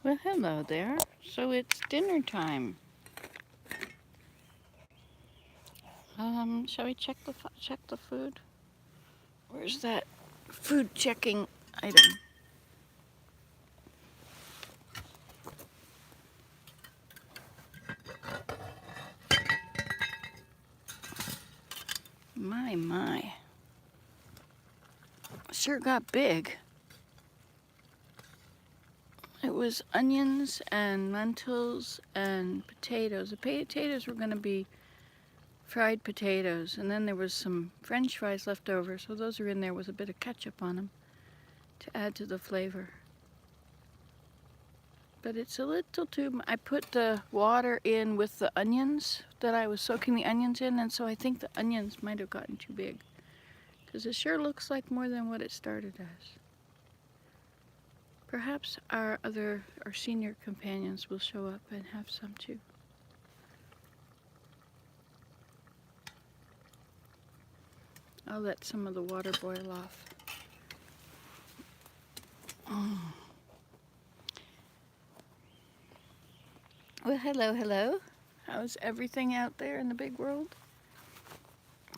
Well, hello there. So it's dinner time. Shall we check the food? Where's that food checking item? My. Sure got big. It was onions and lentils and potatoes. The potatoes were going to be fried potatoes, and then there was some French fries left over, so those are in there with a bit of ketchup on them to add to the flavor. But it's a little too... I put the water in with the onions that I was soaking the onions in, and so I think the onions might have gotten too big. Because it sure looks like more than what it started as. Perhaps our senior companions will show up and have some too. I'll let some of the water boil off. Well, hello. How's everything out there in the big world?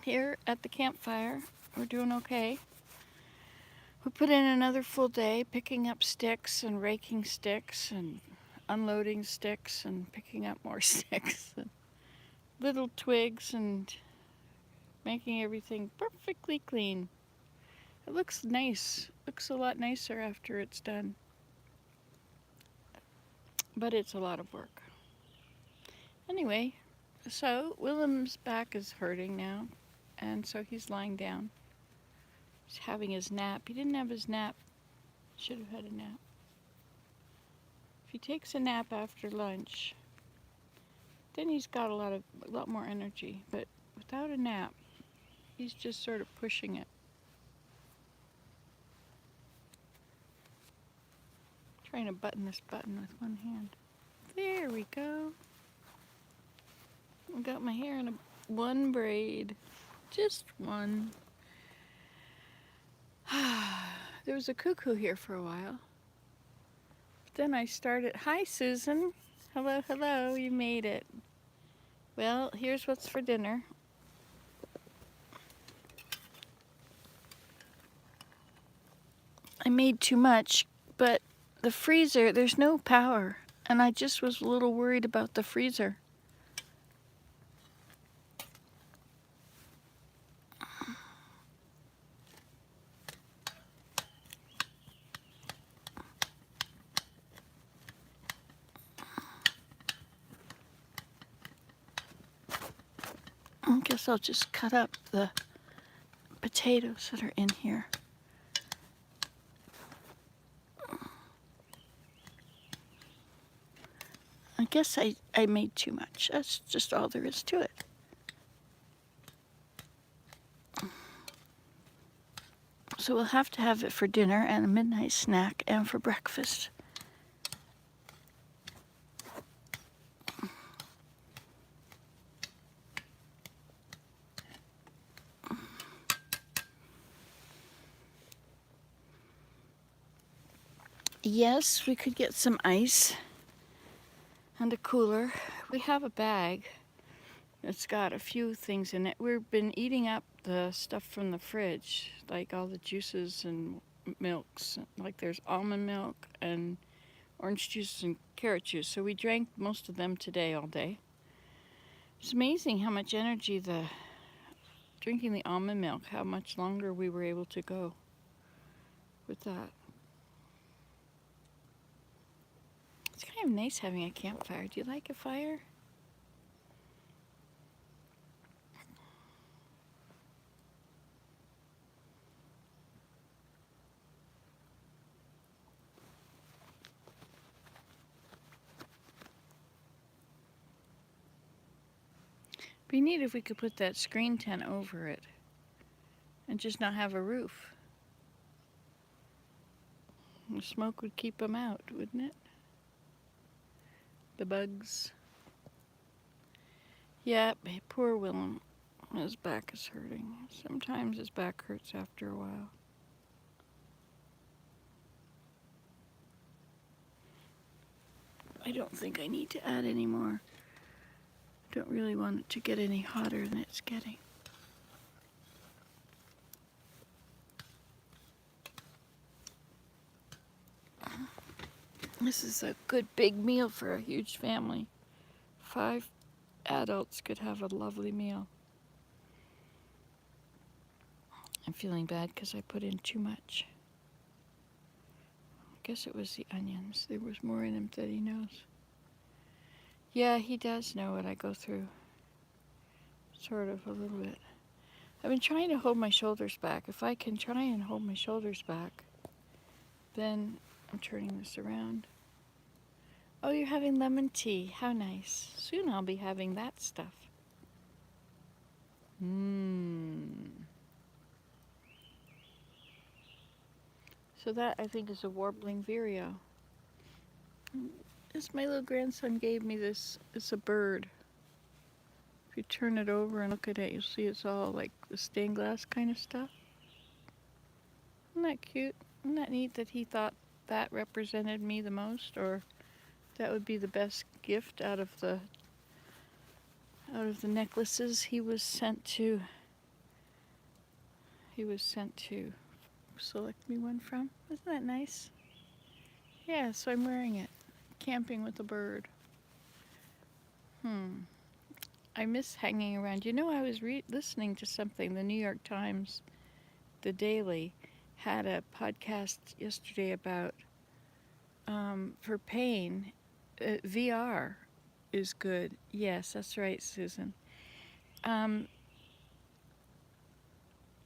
Here at the campfire, we're doing okay. We put in another full day picking up sticks and raking sticks and unloading sticks and picking up more sticks and little twigs and making everything perfectly clean. It looks nice. Looks a lot nicer after it's done. But it's a lot of work. Anyway, so Willem's back is hurting now, and so he's lying down. He's having his nap. He didn't have his nap. Should have had a nap. If he takes a nap after lunch, then he's got a lot more energy. But without a nap, he's just sort of pushing it. Trying to button this button with one hand. There we go. I got my hair in one braid. Just one. There was a cuckoo here for a while. Then I started, hi Susan. Hello, you made it. Well, here's what's for dinner. I made too much, but the freezer, there's no power, and I just was a little worried about the freezer. I guess I'll just cut up the potatoes that are in here. I guess I made too much. That's just all there is to it. So we'll have to have it for dinner and a midnight snack and for breakfast. Yes, we could get some ice and a cooler. We have a bag. It's got a few things in it. We've been eating up the stuff from the fridge, like all the juices and milks. Like there's almond milk and orange juice and carrot juice. So we drank most of them today all day. It's amazing how much energy drinking the almond milk, how much longer we were able to go with that. It's kind of nice having a campfire. Do you like a fire? It'd be neat if we could put that screen tent over it and just not have a roof. The smoke would keep them out, wouldn't it? The bugs. Yeah, poor Willem. His back is hurting. Sometimes his back hurts after a while. I don't think I need to add any more. Don't really want it to get any hotter than it's getting. This is a good big meal for a huge family. 5 adults could have a lovely meal. I'm feeling bad because I put in too much. I guess it was the onions. There was more in them than he knows. Yeah, he does know what I go through. Sort of, a little bit. I've been trying to hold my shoulders back. If I can try and hold my shoulders back, then I'm turning this around. Oh, you're having lemon tea. How nice. Soon I'll be having that stuff. So that, I think, is a warbling vireo. This, my little grandson gave me this. It's a bird. If you turn it over and look at it, you'll see it's all like the stained glass kind of stuff. Isn't that cute? Isn't that neat that he thought that represented me the most, or that would be the best gift out of the necklaces he was sent to select me one from. Isn't that nice? Yeah, so I'm wearing it. Camping with a bird. I miss hanging around. You know, I was listening to something. The New York Times, the Daily, had a podcast yesterday about for pain, VR is good. Yes, that's right, Susan.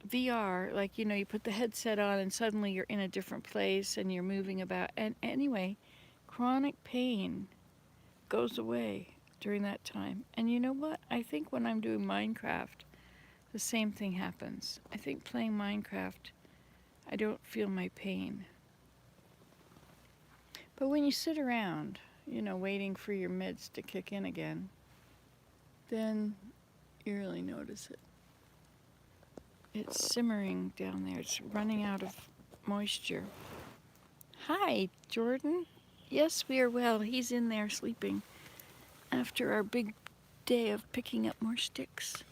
VR, like, you know, you put the headset on and suddenly you're in a different place and you're moving about. And anyway, chronic pain goes away during that time. And you know what? I think when I'm doing Minecraft, the same thing happens. I think playing Minecraft, I don't feel my pain. But when you sit around, you know, waiting for your meds to kick in again, then you really notice it. It's simmering down there. It's running out of moisture. Hi, Jordan. Yes, we are well. He's in there sleeping after our big day of picking up more sticks.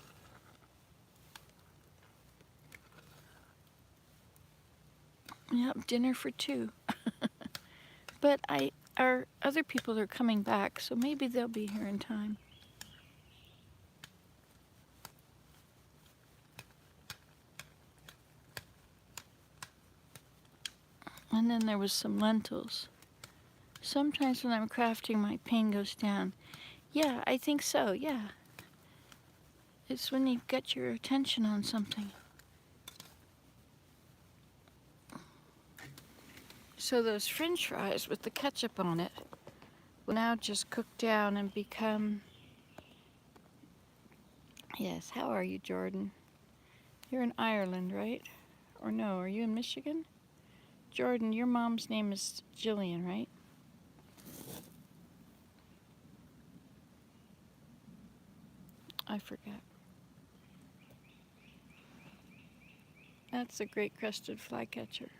Yep, dinner for 2. But our other people are coming back, so maybe they'll be here in time. And then there was some lentils. Sometimes when I'm crafting, my pain goes down. Yeah, I think so, yeah. It's when you get your attention on something. So those french fries with the ketchup on it will now just cook down and become... Yes, how are you, Jordan? You're in Ireland, right? Or no, are you in Michigan? Jordan, your mom's name is Jillian, right? I forget. That's a great crested flycatcher.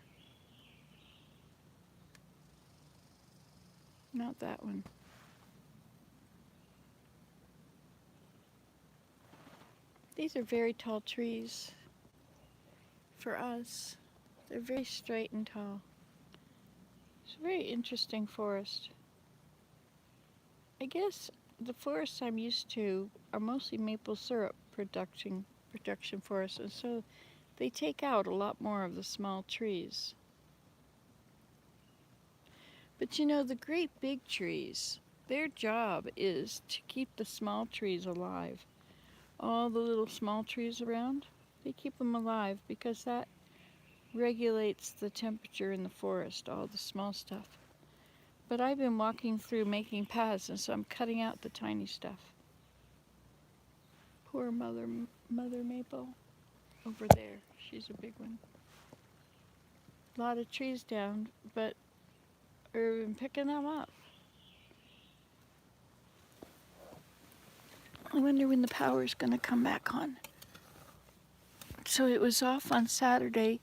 Not that one. These are very tall trees for us. They're very straight and tall. It's a very interesting forest. I guess the forests I'm used to are mostly maple syrup production forests, and so they take out a lot more of the small trees. But you know, the great big trees, their job is to keep the small trees alive. All the little small trees around, they keep them alive because that regulates the temperature in the forest, all the small stuff. But I've been walking through making paths, and so I'm cutting out the tiny stuff. Poor mother maple over there. She's a big one. A lot of trees down, but we've been picking them up. I wonder when the power's going to come back on. So it was off on Saturday,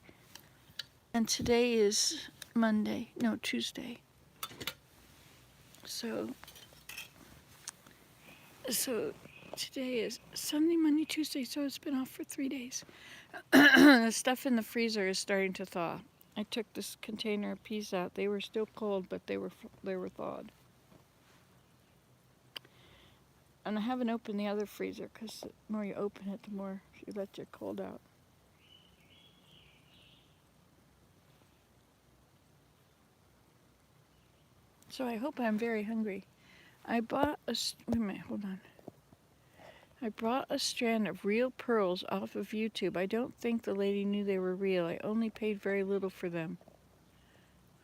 and today is Tuesday. So today is Sunday, Monday, Tuesday, so it's been off for 3 days. The stuff in the freezer is starting to thaw. I took this container of peas out. They were still cold, but they were thawed. And I haven't opened the other freezer because the more you open it, the more you let your cold out. So I hope I'm very hungry. I bought a... Wait a minute, hold on. I brought a strand of real pearls off of YouTube. I don't think the lady knew they were real. I only paid very little for them.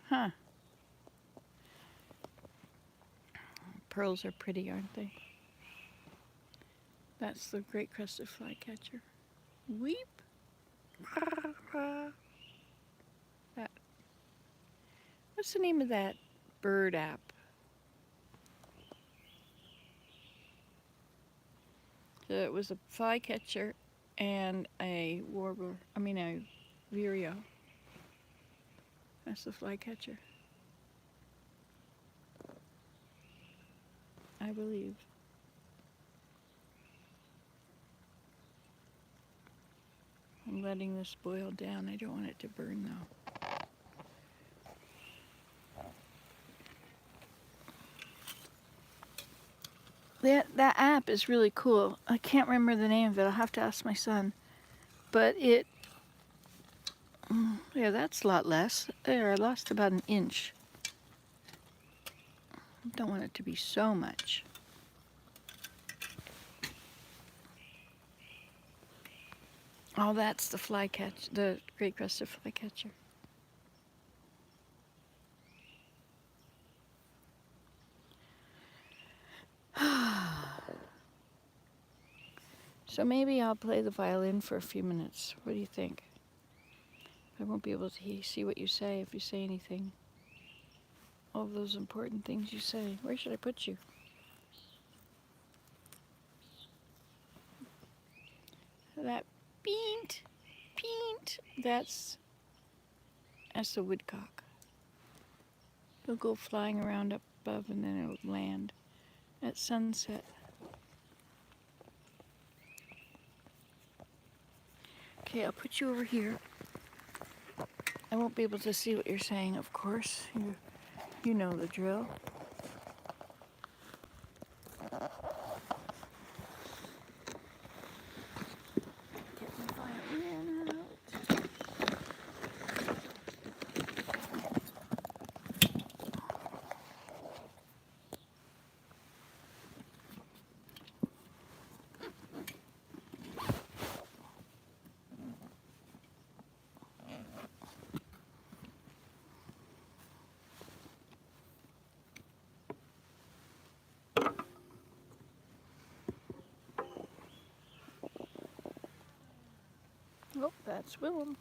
Huh. Pearls are pretty, aren't they? That's the great crested flycatcher. Weep. That. What's the name of that bird app? So it was a flycatcher and a warbler. I mean a vireo. That's the flycatcher. I believe. I'm letting this boil down. I don't want it to burn though. That app is really cool. I can't remember the name of it. I'll have to ask my son. But it, yeah, that's a lot less. There, I lost about an inch. Don't want it to be so much. Oh, that's the flycatcher, the great crested flycatcher. So maybe I'll play the violin for a few minutes. What do you think? I won't be able to see what you say if you say anything. All of those important things you say. Where should I put you? That peent, that's the woodcock. He'll go flying around up above and then it'll land at sunset. Okay, I'll put you over here. I won't be able to see what you're saying, of course. You know the drill. Get my violin out. Oh, that's Willem.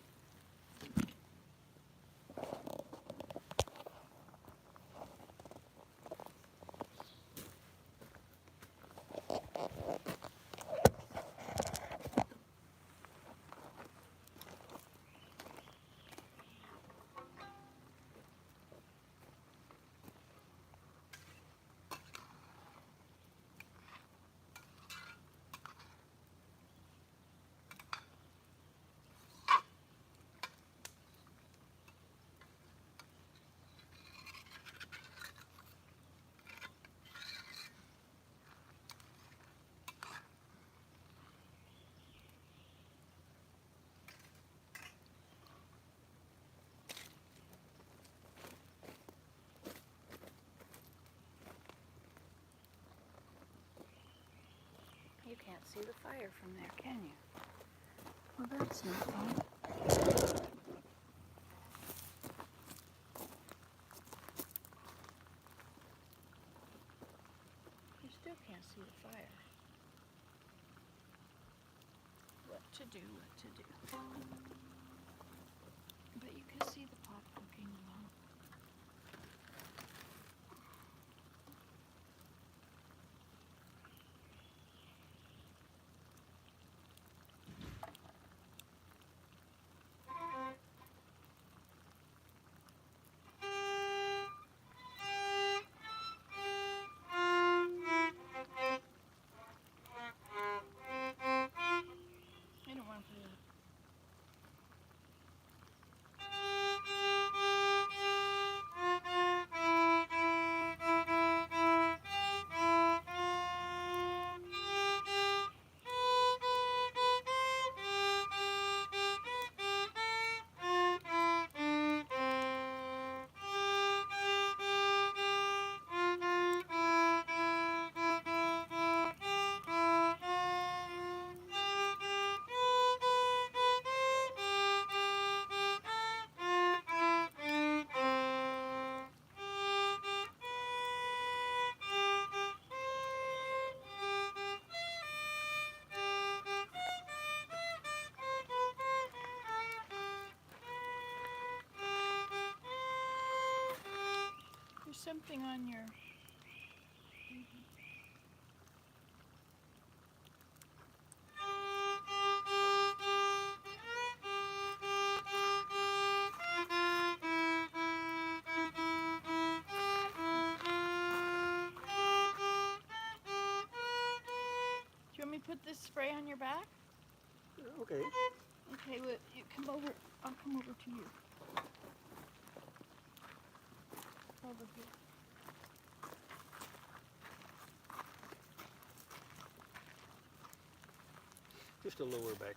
You can't see the fire from there, can you? Well, that's no fun. You still can't see the fire. What to do. But you can see the pot cooking along. something on your... Do you want me to put this spray on your back? Okay. Okay, well, you come over. I'll come over to you. Over here. Just a lower back.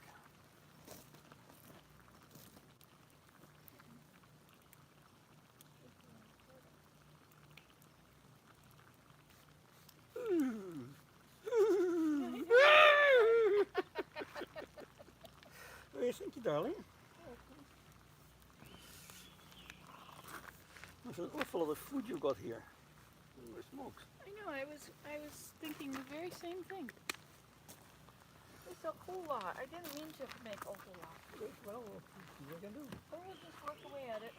Hey, thank you, darling. There's an awful lot of food you've got here. Holy smokes. I know. I was thinking the very same thing. It's a whole lot. I didn't mean to make a whole lot. Well, what can I do? But we'll just work away at it.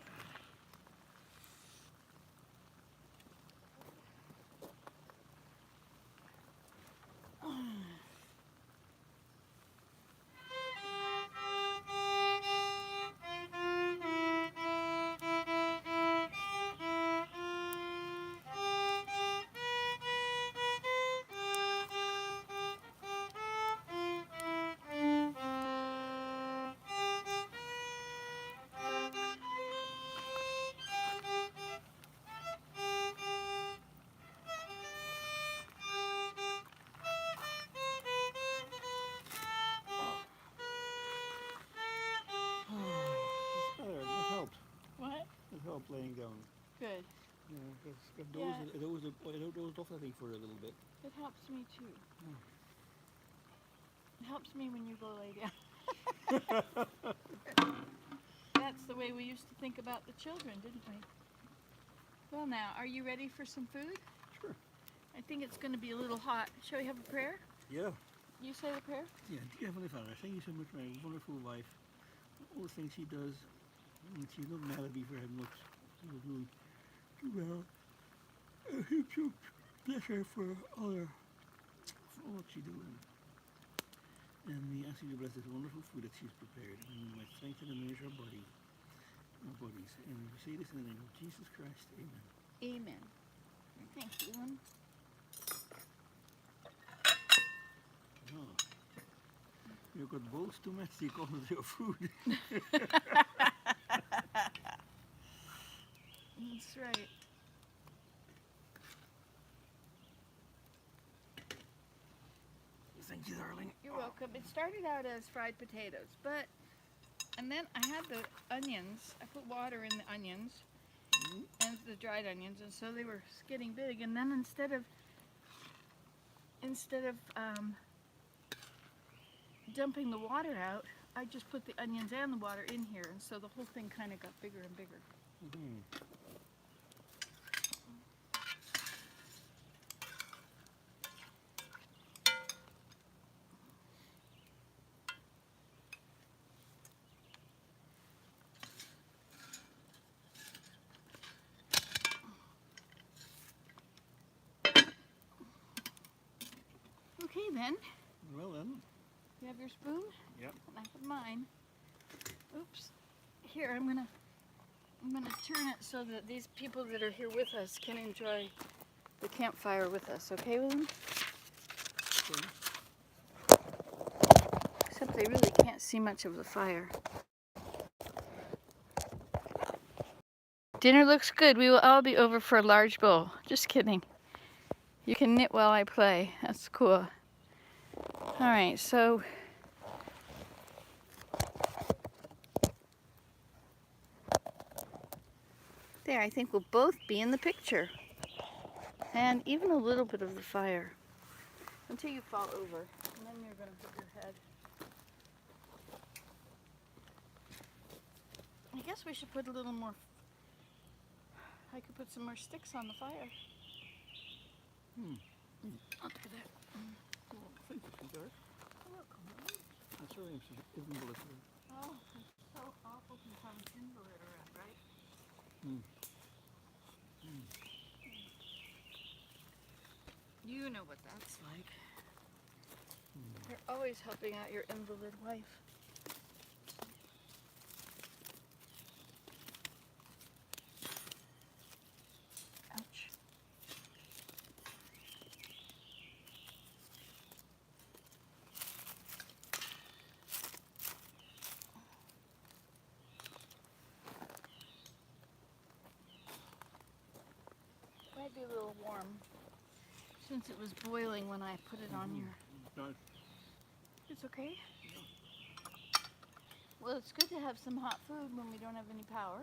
It helped laying down. Good. Yeah, it dozed off, I think, for a little bit. It helps me too. It helps me when you go lay down. That's the way we used to think about the children, didn't we? Well, now, are you ready for some food? Sure. I think it's going to be a little hot. Shall we have a prayer? Yeah. You say the prayer? Yeah, dear Heavenly Father, thank you so much for my wonderful wife. All the things she does. And she's not mad at me for having much. She was doing too well. I hope you bless her for all what she's doing. And we ask you to bless this wonderful food that she's prepared. And we might strengthen and nourish our bodies. And we say this in the name of Jesus Christ. Amen. Amen. Thank you, Willem. Oh. You've got bowls too much to call it your food. That's right. Thank you, darling. You're welcome. It started out as fried potatoes, and then I had the onions. I put water in the onions and the dried onions, and so they were getting big. And then instead of dumping the water out, I just put the onions and the water in here, and so the whole thing kind of got bigger and bigger. Mm-hmm. Okay then. Well then. You have your spoon? Yep. And I have mine. Oops. Here, I'm gonna turn it so that these people that are here with us can enjoy the campfire with us. Okay, Willem? Okay. Except they really can't see much of the fire. Dinner looks good. We will all be over for a large bowl. Just kidding. You can knit while I play. That's cool. All right, so there, I think we'll both be in the picture. And even a little bit of the fire. Until you fall over, and then you're going to hit your head. I guess we should put a little more, I could put some more sticks on the fire. I'll do that. Well, thank you, sweetheart. You're welcome. I'm sorry I'm invaliid. Oh, it's so awful to have an invalid around, right? You know what that's like. You're always helping out your invalid wife. Ouch. Might be a little warm since it was boiling when I put it on your... Nice. It's okay? Well, it's good to have some hot food when we don't have any power.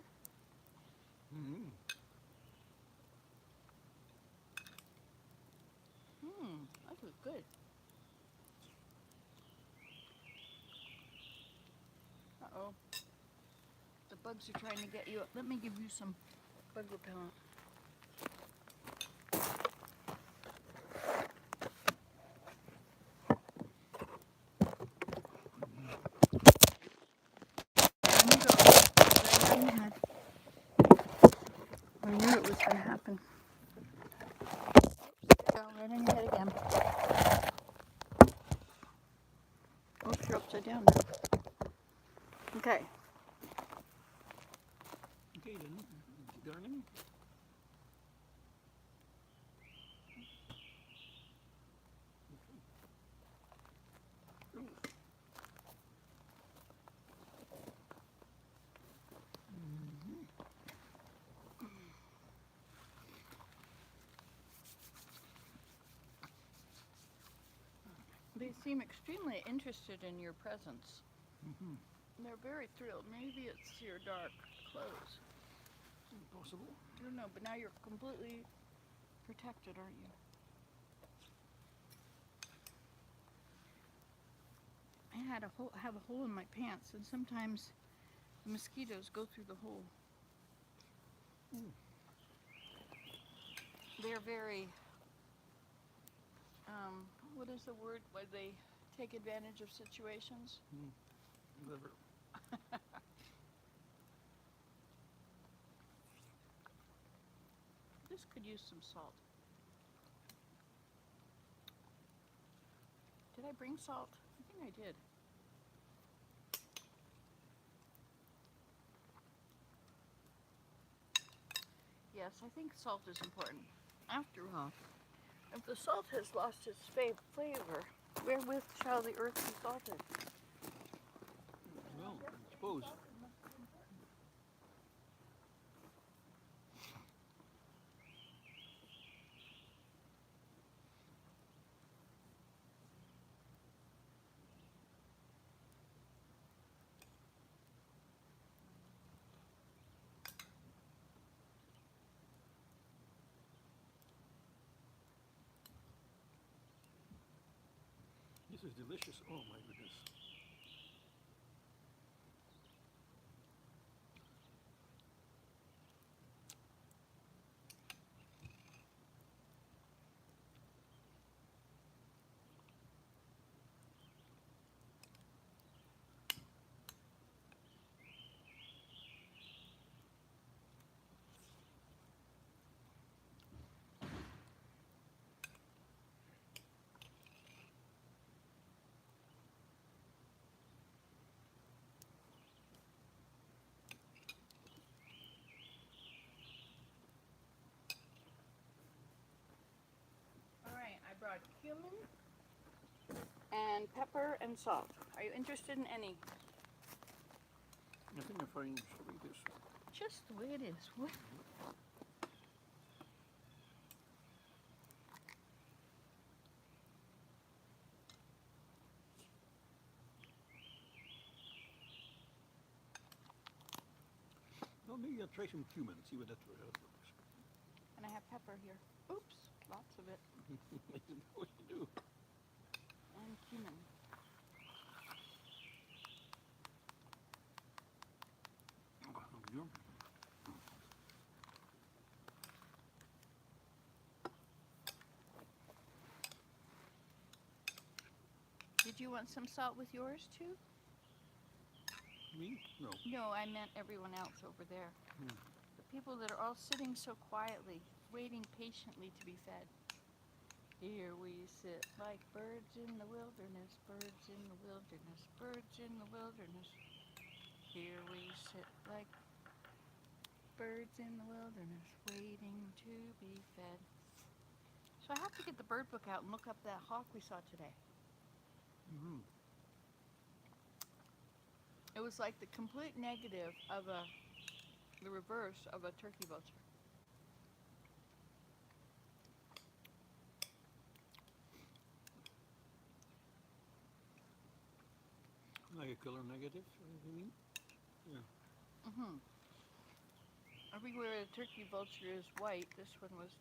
That was good. Uh-oh. The bugs are trying to get you. Let me give you some bug repellent. There you go. Right on your head. I knew it was going to happen. Go right on your head again. Oops, you're upside down now. Okay. Okay then, darling. They seem extremely interested in your presence. They're very thrilled. Maybe it's your dark clothes. Possible. I don't know, but now you're completely protected, aren't you? I have a hole in my pants, and sometimes the mosquitoes go through the hole. They're very, what is the word where they take advantage of situations? Whatever. This could use some salt. Did I bring salt? I think I did. Yes, I think salt is important. After all, if the salt has lost its flavor, wherewith shall the earth be salted? Well, I suppose. This is delicious. Oh my goodness. All right, I brought cumin and pepper and salt. Are you interested in any? I think I'm fine just like this. Just the way it is. What? Well, maybe I'll try some cumin, see what that looks. And I have pepper here. Oops, lots of it. I don't know what to do. And cumin. Oh, yum. Did you want some salt with yours too? Me? No. No, I meant everyone else over there. The people that are all sitting so quietly, waiting patiently to be fed. Here we sit like birds in the wilderness, birds in the wilderness, birds in the wilderness. Here we sit like birds in the wilderness, waiting to be fed. So I have to get the bird book out and look up that hawk we saw today. Mm-hmm. It was like the complete negative of the reverse of a turkey vulture. Like a color negative, you mean? Yeah. Mm-hmm. Everywhere the turkey vulture is white, this one was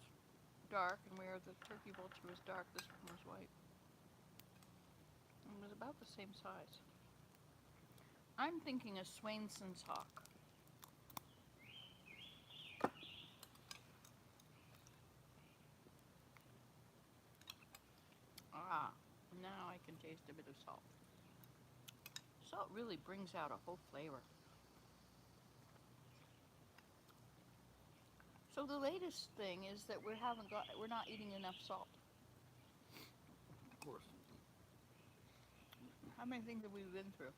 dark, and where the turkey vulture was dark, this one was white. It was about the same size. I'm thinking a Swainson's hawk. Ah, now I can taste a bit of salt. Salt really brings out a whole flavor. So the latest thing is that we're not eating enough salt. Of course. How many things have we been through?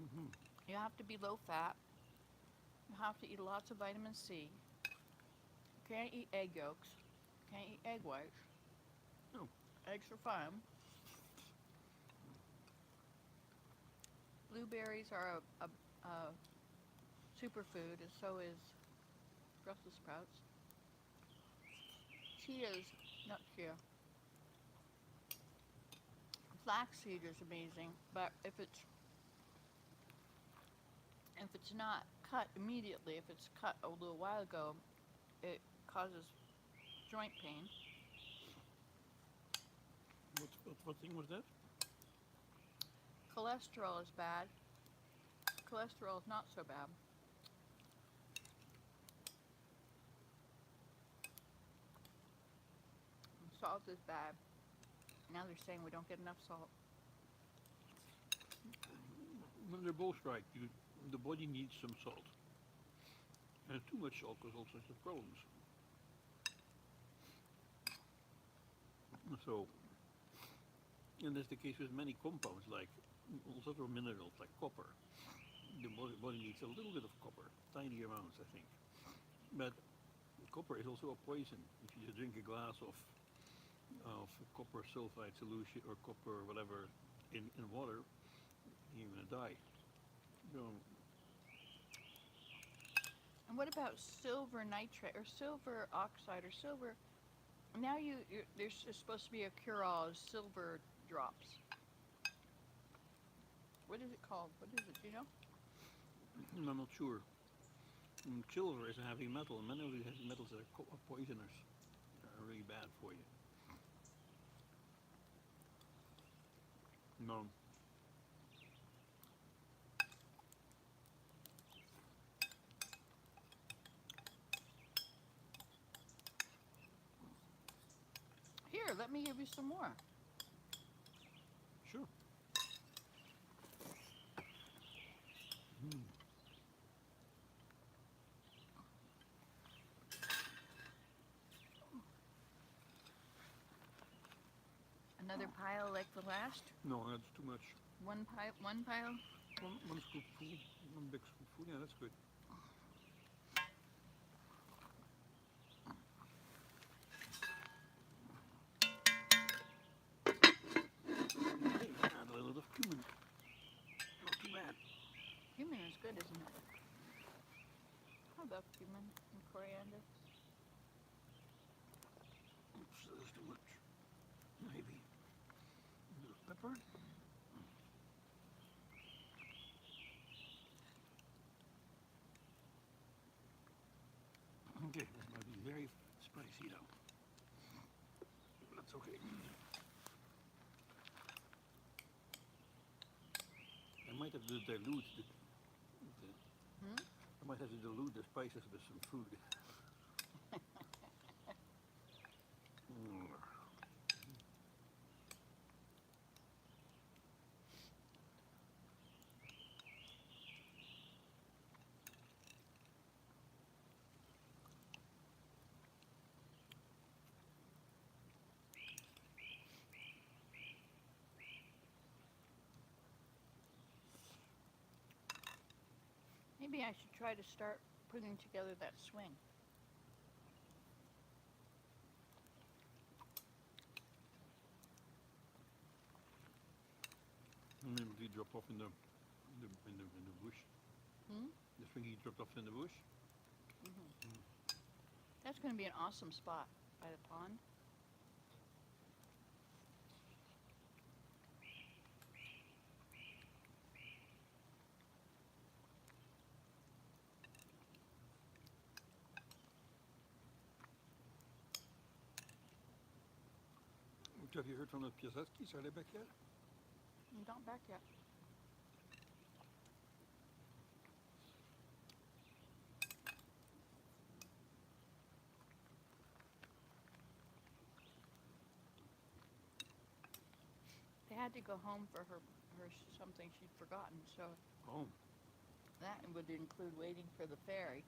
Mm-hmm. You have to be low fat. You have to eat lots of vitamin C. You can't eat egg yolks. You can't eat egg whites. No. Eggs are fine. Blueberries are a superfood, and so is Brussels sprouts. Chia's, not chia. Flaxseed is amazing, but if it's not cut immediately, if it's cut a little while ago, it causes joint pain. What thing was that? Cholesterol is bad. Cholesterol is not so bad. Salt is bad. Now they're saying we don't get enough salt. When they're both right, the body needs some salt. And too much salt causes all sorts of problems. So, and that's the case with many compounds, like all sorts of minerals, like copper. The body needs a little bit of copper, tiny amounts, I think. But copper is also a poison. If you drink a glass of copper sulfide solution or copper whatever in water, you're gonna die. So, And what about silver nitrate or silver oxide or silver? Now there's supposed to be a cure-all of silver drops. What is it called? What is it? Do you know? I'm not sure. Silver is a heavy metal, and many of these heavy metals are poisonous. Are really bad for you. No. Here, let me give you some more. Sure. Mm. Another pile like the last. No, that's too much. One pile. One pile. One scoopful, one big scoopful. Yeah, that's good. Hey, add a little bit of cumin. Not too bad. Cumin is good, isn't it? I love cumin and coriander. Oops, that's too much. Maybe. A little pepper. Okay, this might be very spicy though. That's okay. I might have to dilute Hmm? I might have to dilute the spices with some food. Mm. Maybe I should try to start putting together that swing. And then he dropped off in the bush. Hmm? The swing he dropped off in the bush. That's going to be an awesome spot by the pond. Have you heard from the Piasetskis? Are they back yet? Not back yet. They had to go home for her something she'd forgotten, so Oh. that would include waiting for the ferry.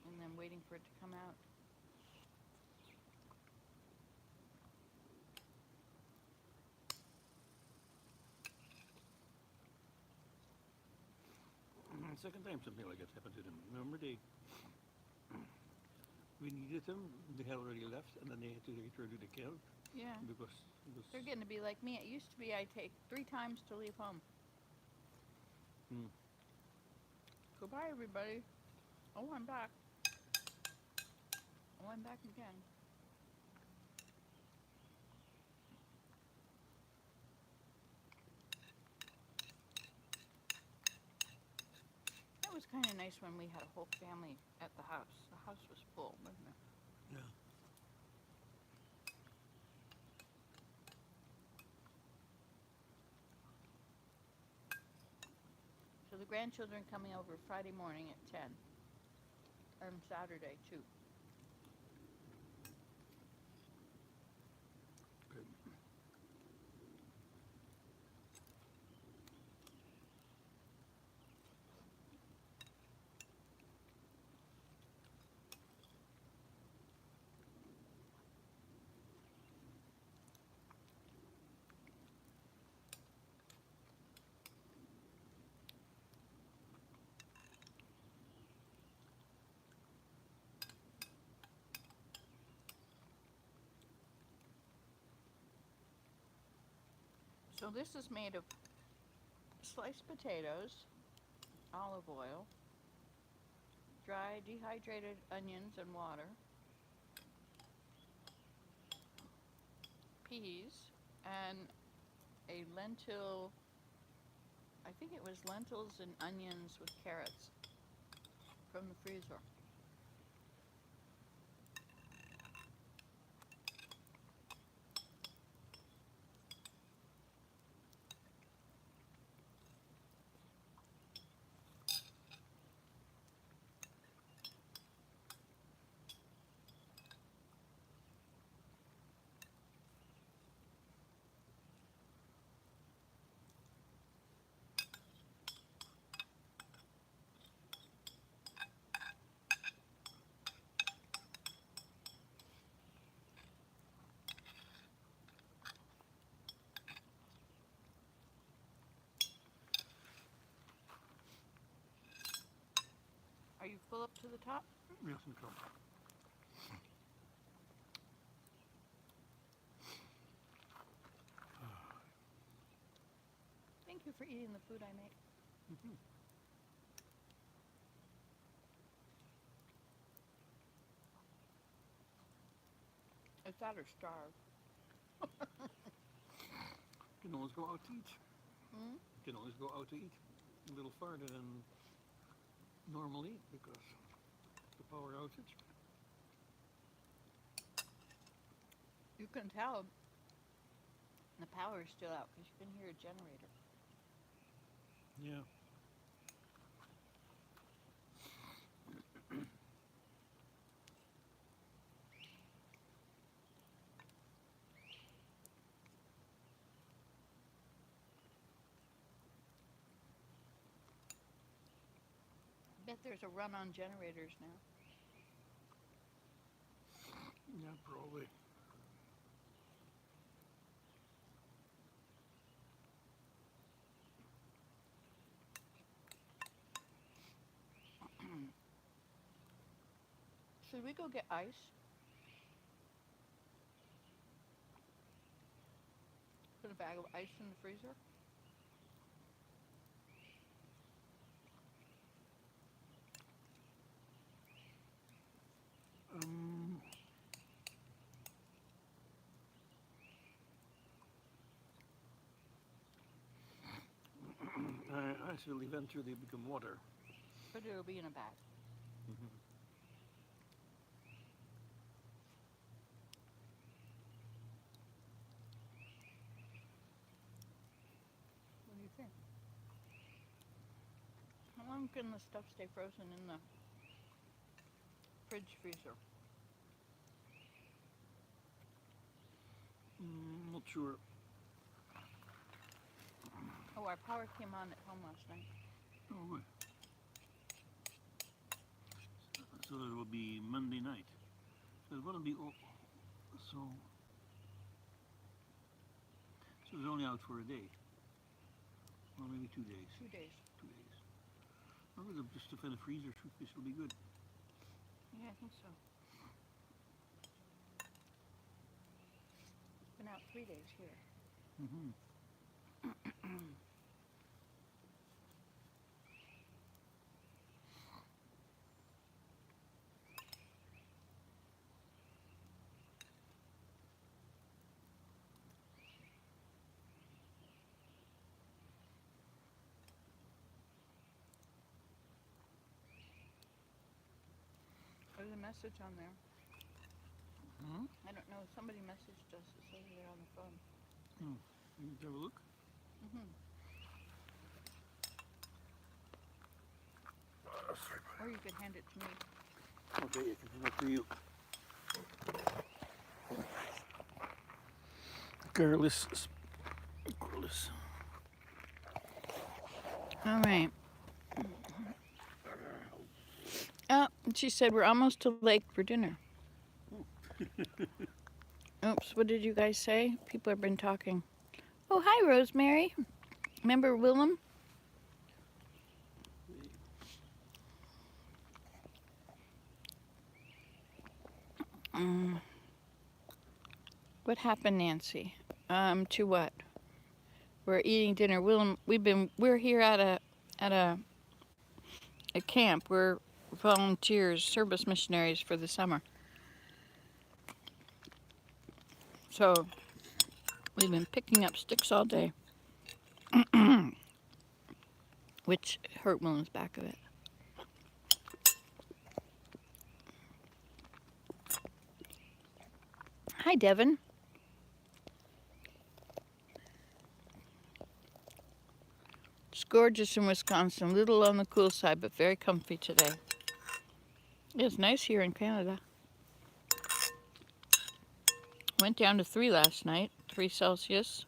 And then waiting for it to come out. Second time something like that happened to them. Remember we needed them, they had already left, and then they had to return to the camp Yeah. because They're getting to be like me. It used to be I take 3 times to leave home. Hmm. Goodbye, everybody. Oh, I'm back. Oh, I'm back again. That was kind of nice when we had a whole family at the house. The house was full, wasn't it? Yeah. So the grandchildren coming over Friday morning at 10. And Saturday, too. Good. So this is made of sliced potatoes, olive oil, dry dehydrated onions and water, peas, and a lentil, I think it was lentils and onions with carrots from the freezer. Are you full up to the top? Yes, and come. Thank you for eating the food I make. Mm-hmm. It's that or starve. You can always go out to eat. Hmm? You can always go out to eat a little farther than normally because the power outage. You can tell the power is still out because you can hear a generator. Yeah. Bet there's a run on generators now. Yeah, probably. Should we go get ice? Put a bag of ice in the freezer? Ice will eventually become water. But it'll be in a bag. What do you think? How long can the stuff stay frozen in the fridge freezer? Not sure. Oh, our power came on at home last night. Oh, good. So it will be Monday night. So it wouldn't be all. So it's only out for a day. Or maybe 2 days. 2 days. 2 days. Well, just to fill the freezer, this will be good. Yeah, I think so. It's been out 3 days here. There's a message on there. I don't know. Somebody messaged us. It says they're on the phone. You can have a look. Or you could hand it to me. Okay, I can hand it to you. Careless. All right. She said we're almost to lake for dinner. Oops, what did you guys say? People have been talking. Oh, hi, Rosemary. Remember Willem? What happened, Nancy? To what? We're eating dinner. Willem, we're here at a camp. We're volunteers, service missionaries for the summer. So we've been picking up sticks all day, which hurt Willem's back of it. Hi, Devin. It's gorgeous in Wisconsin. Little on the cool side, but very comfy today. It's nice here in Canada. Went down to 3 last night, 3 Celsius.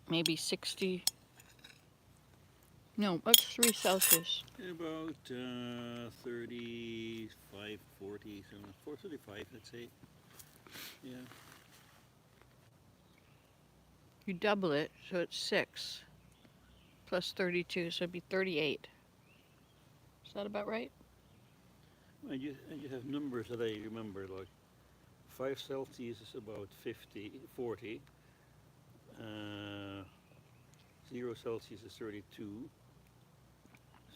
Maybe 60. No, what's 3 Celsius? About 35, 40, 435, let's say. Yeah. You double it, so it's 6 plus 32, so it'd be 38. Is that about right? I just have numbers that I remember, like 5 Celsius is about 40. 0 Celsius is 32.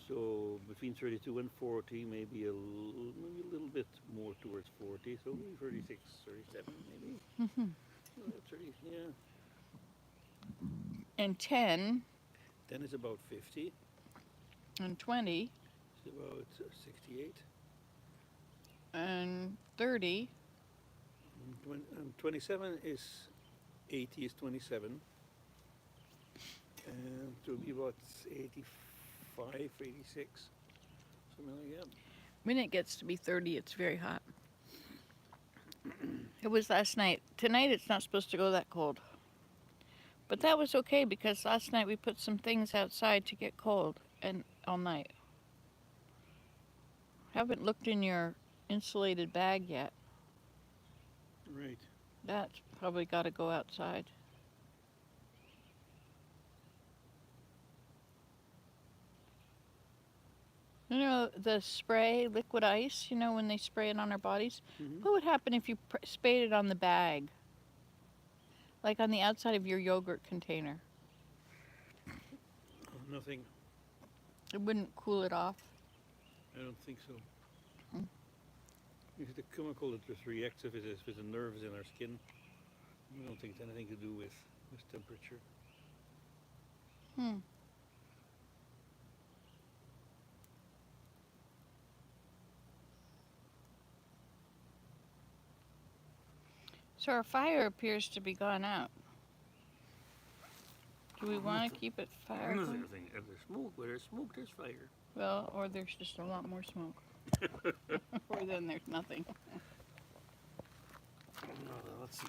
So between 32 and 40, maybe a little bit more towards 40. So maybe 36, 37, maybe. 30, yeah. And 10 Then it's about 50. and 20 It's about 68. and 30. And 27 is 80 is 27. And to be about 85, 86, something like that. When it gets to be 30, it's very hot. It was last night. Tonight it's not supposed to go that cold. But that was okay because last night we put some things outside to get cold and all night. Haven't looked in your insulated bag yet. Right. That's probably got to go outside. You know, the spray, liquid ice, you know, when they spray it on our bodies? Mm-hmm. What would happen if you sprayed it on the bag? Like on the outside of your yogurt container? Oh, nothing. It wouldn't cool it off? I don't think so. Mm. It's the chemical that just reacts if it is with the nerves in our skin. I don't think it's anything to do with temperature. Hmm. So our fire appears to be gone out. Do we want to keep it fire going? Everything. If there's smoke, where there's smoke, there's fire. Well, or there's just a lot more smoke. Or then there's nothing. No, let's see.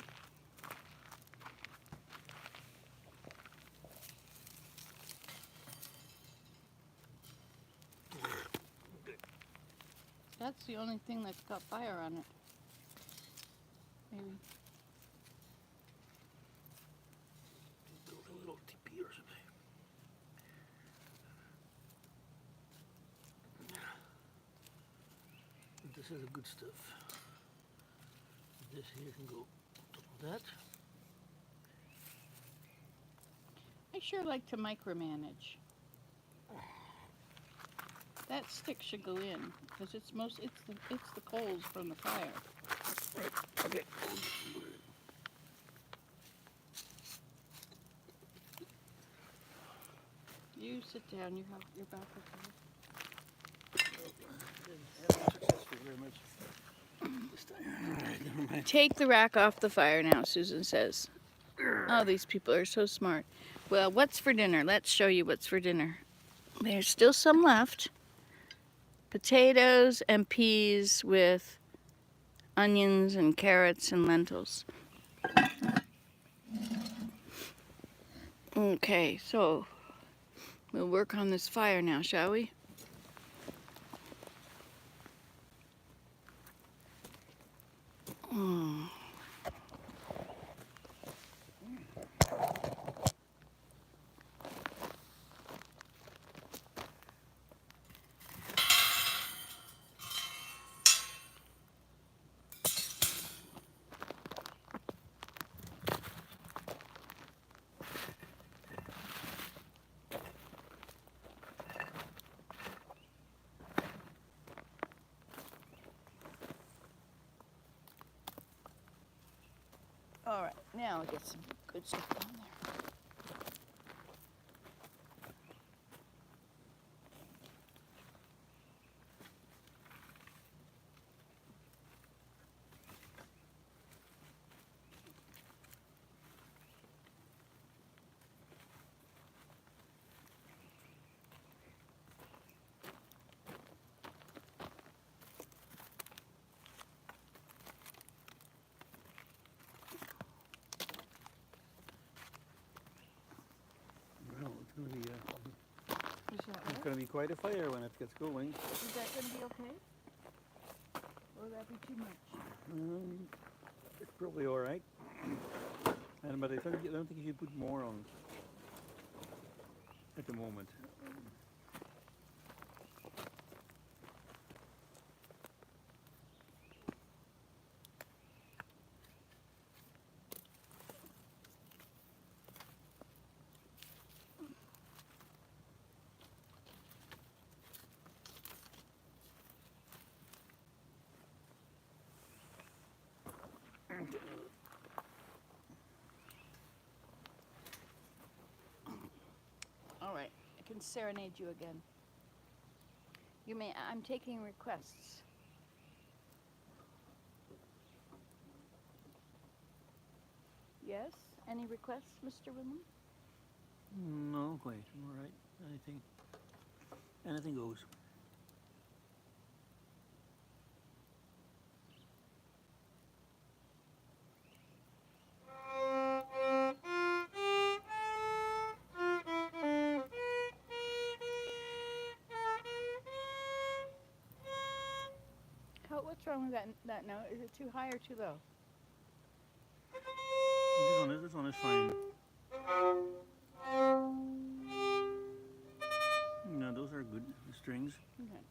That's the only thing that's got fire on it. Maybe. Build a little teepee or something. This is the good stuff. This here can go on top of that. I sure like to micromanage. That stick should go in because it's the coals from the fire. Right. Okay. You sit down. You have your back Successful very much this time. All right, never mind. Take the rack off the fire now, Susan says. Oh, these people are so smart. Well, what's for dinner? Let's show you what's for dinner. There's still some left. Potatoes and peas with onions and carrots and lentils. Okay, so we'll work on this fire now, shall we? Oh. All right, now I'll get some good stuff on there. Well, it's going to be Is that it's going to be quite a fire when it gets going. Is that going to be okay? Or will that be too much? It's probably all right. But I don't think you should put more on at the moment. All right, I can serenade you again. You may. I'm taking requests. Yes? Any requests, Mr. Willem? No, quite. All right. Anything goes. What's wrong with that note? Is it too high or too low? This one is fine. No, those are good strings. Okay.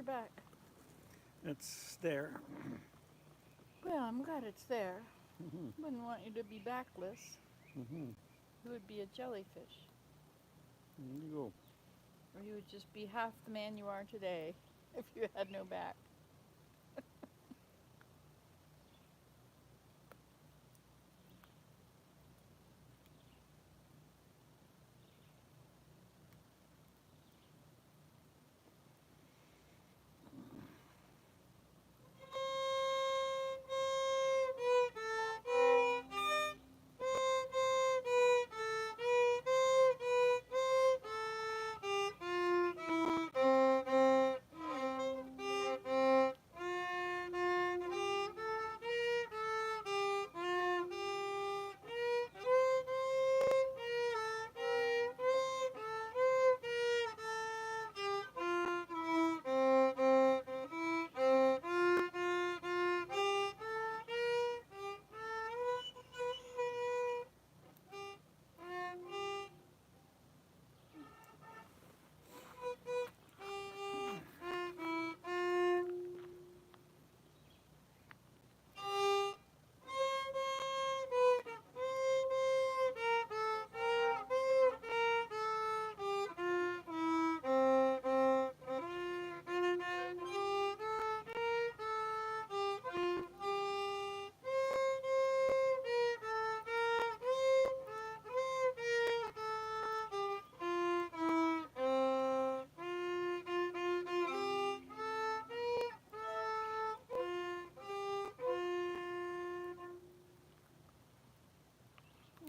your back? It's there. Well, I'm glad it's there. Mm-hmm. Wouldn't want you to be backless. Mm-hmm. You would be a jellyfish. There you go. Or you would just be half the man you are today if you had no back.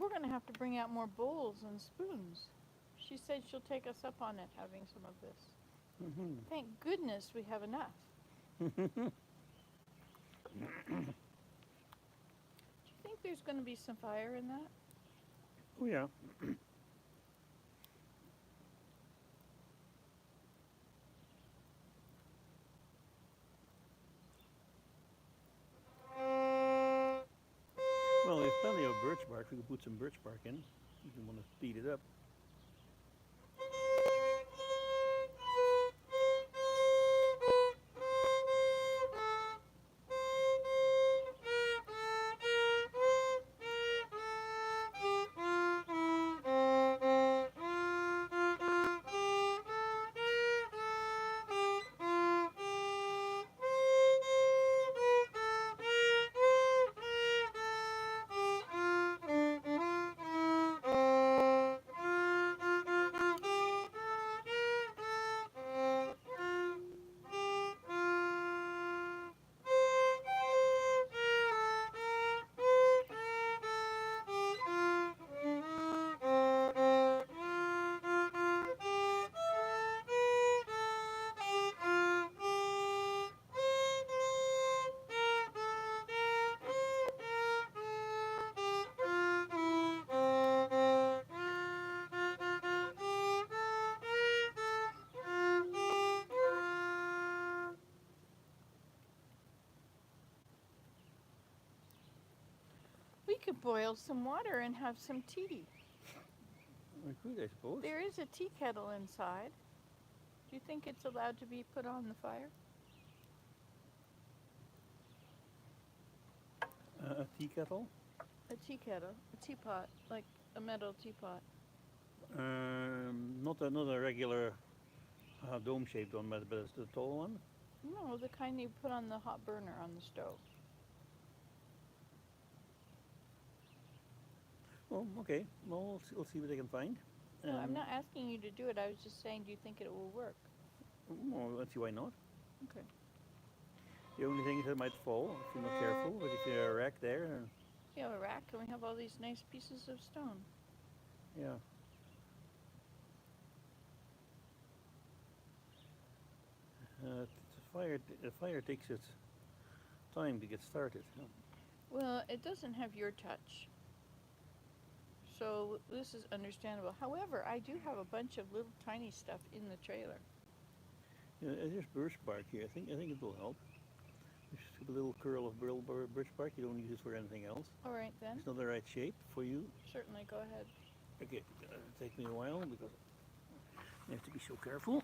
We're going to have to bring out more bowls and spoons. She said she'll take us up on it, having some of this. Mm-hmm. Thank goodness we have enough. Do you think there's going to be some fire in that? Oh yeah. Well, we have plenty of birch bark. We can put some birch bark in if you want to speed it up. We could boil some water and have some tea. We could, I suppose. There is a tea kettle inside. Do you think it's allowed to be put on the fire? A tea kettle? A tea kettle, a teapot, like a metal teapot. Not a regular dome-shaped one, but it's the tall one. No, the kind you put on the hot burner on the stove. Oh, okay. Well, we'll see what I can find. No, I'm not asking you to do it. I was just saying, do you think it will work? Well, let's see why not. Okay. The only thing is it might fall if you're not careful. But if you have a rack there, We have a rack and we have all these nice pieces of stone. yeah. The fire takes its time to get started. Well, it doesn't have your touch. So this is understandable. However, I do have a bunch of little tiny stuff in the trailer. Yeah, there's birch bark here. I think it will help. Just a little curl of birch bark. You don't use it for anything else. All right then. It's not the right shape for you. Certainly, go ahead. Okay, it'll take me a while because you have to be so careful.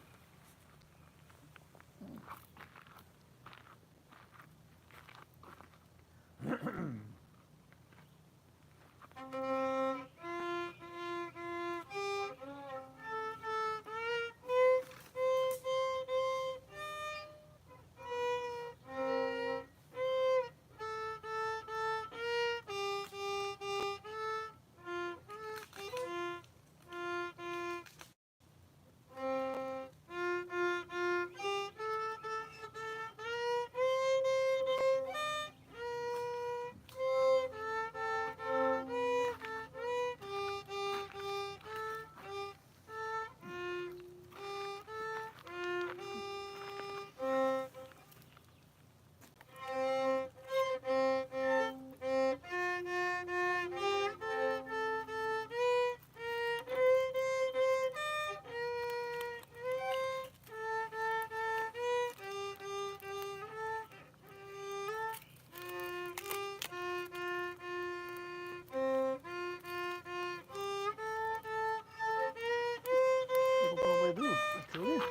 That'll probably do, actually. Oof.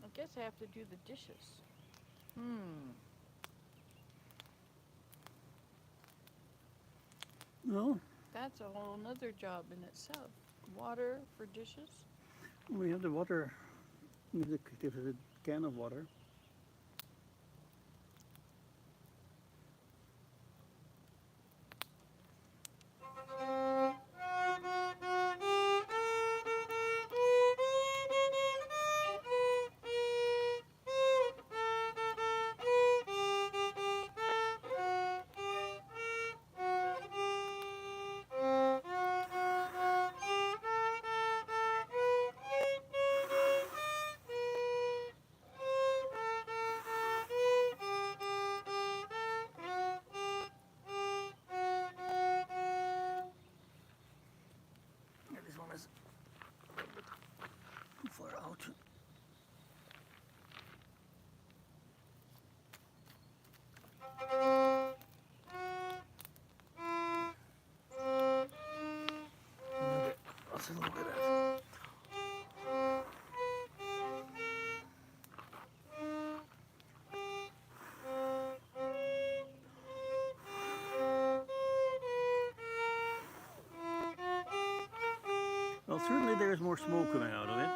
I guess I have to do the dishes. No, That's a whole nother job in itself. Water for dishes? we have the water. There's a can of water. Yeah, this one is a little bit too far out. Okay, let's look at that. Well, certainly there's more smoke coming out of it.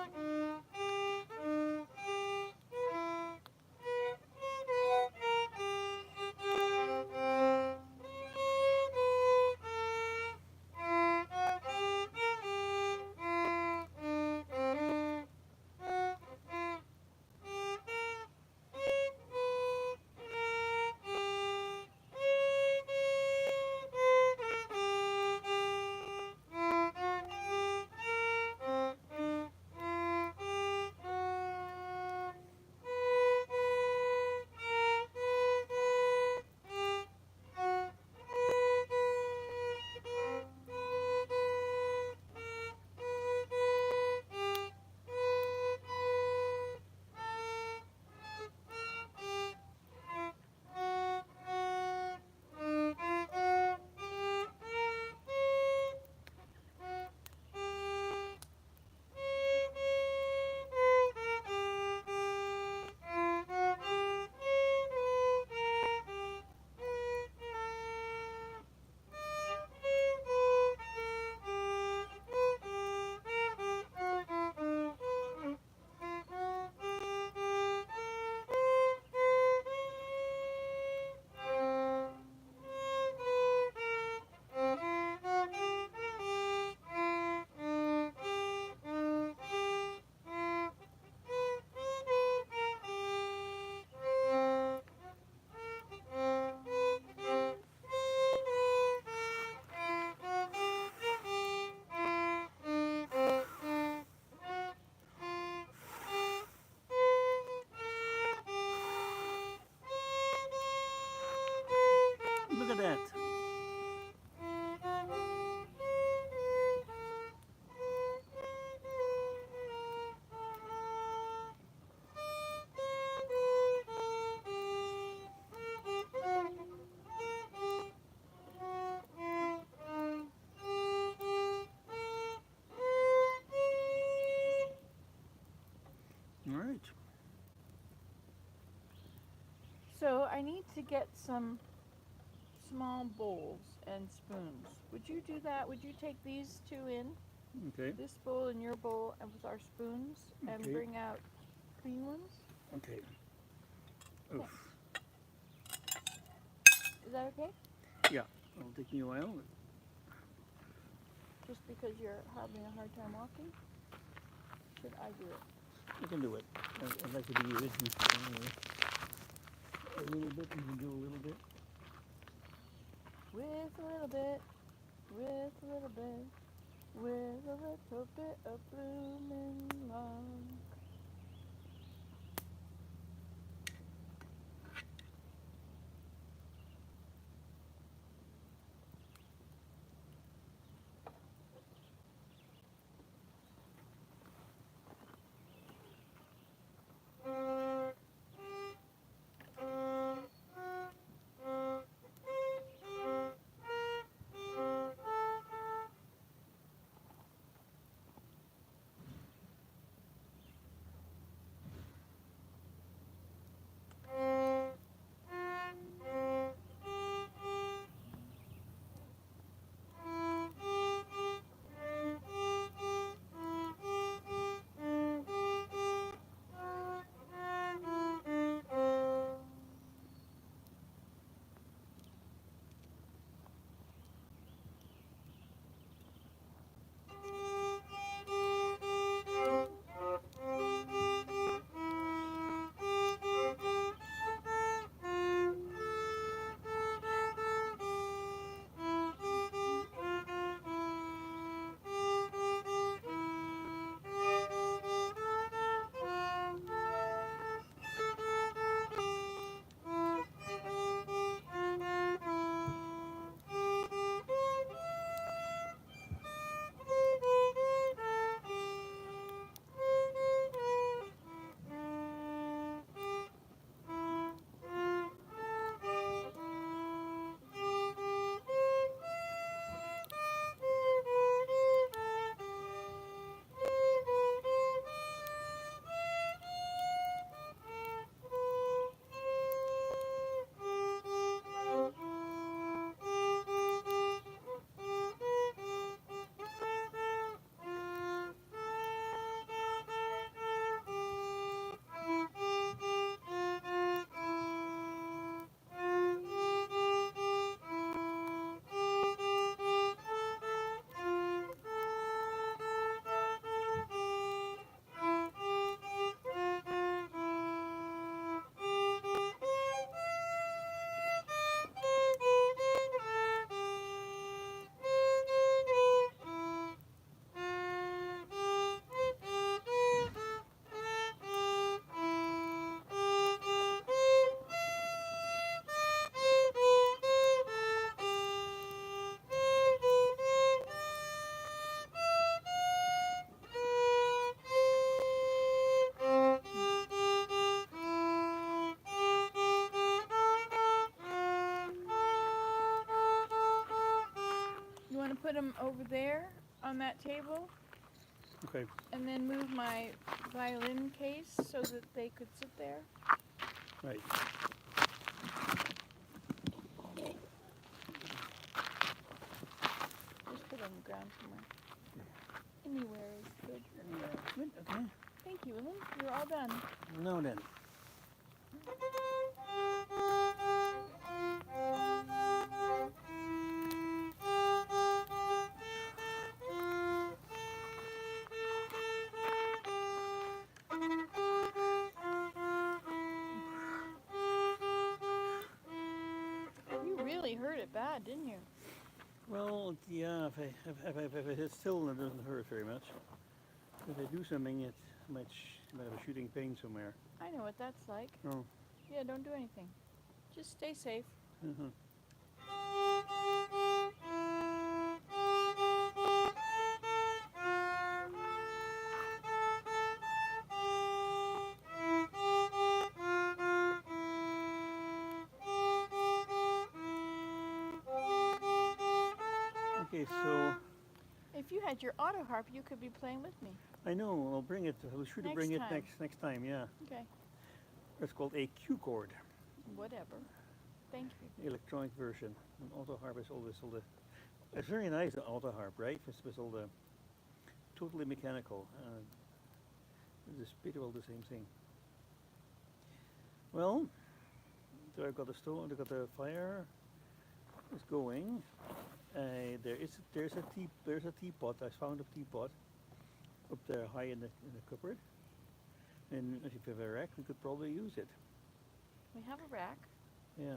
need to get some small bowls and spoons. Would you do that? Would you take these two in? Okay. This bowl and your bowl and with our spoons and Okay. bring out clean ones? Okay. Oof. Is that okay? Yeah. It'll take me a while. Just because you're having a hard time walking? Should I do it? I can do it. I'd like to be with you anyway. A little bit. You can do a little bit. With a little bit, with a little bit, with a little bit of blooming love. You want to put them over there on that table Okay. and then move my violin case so that they could sit there? Right. Just put it on the ground somewhere. Anywhere is good. Good. Okay. Thank you, Willem. You're all done. Now then. You really hurt it bad, didn't you? Well, yeah. If I sit still, it doesn't hurt very much. If I do something, it might have a shooting pain somewhere. I know what that's like. Oh. Yeah, don't do anything. Just stay safe. Uh-huh. Okay, so If you had your auto harp, you could be playing with me. I know I'll bring it. I'll be sure to Next bring it time. next time. Yeah, Okay. it's called a Q chord. Whatever. Thank you. electronic version. An auto harp is always all the. It's very nice, an auto harp, right? It's with all the totally mechanical. It's pretty well the same thing. Well, so I've got the stove, I've got the fire. It's going. There's a teapot. I found a teapot up there high in the cupboard. And if you have a rack, we could probably use it. We have a rack. Yeah.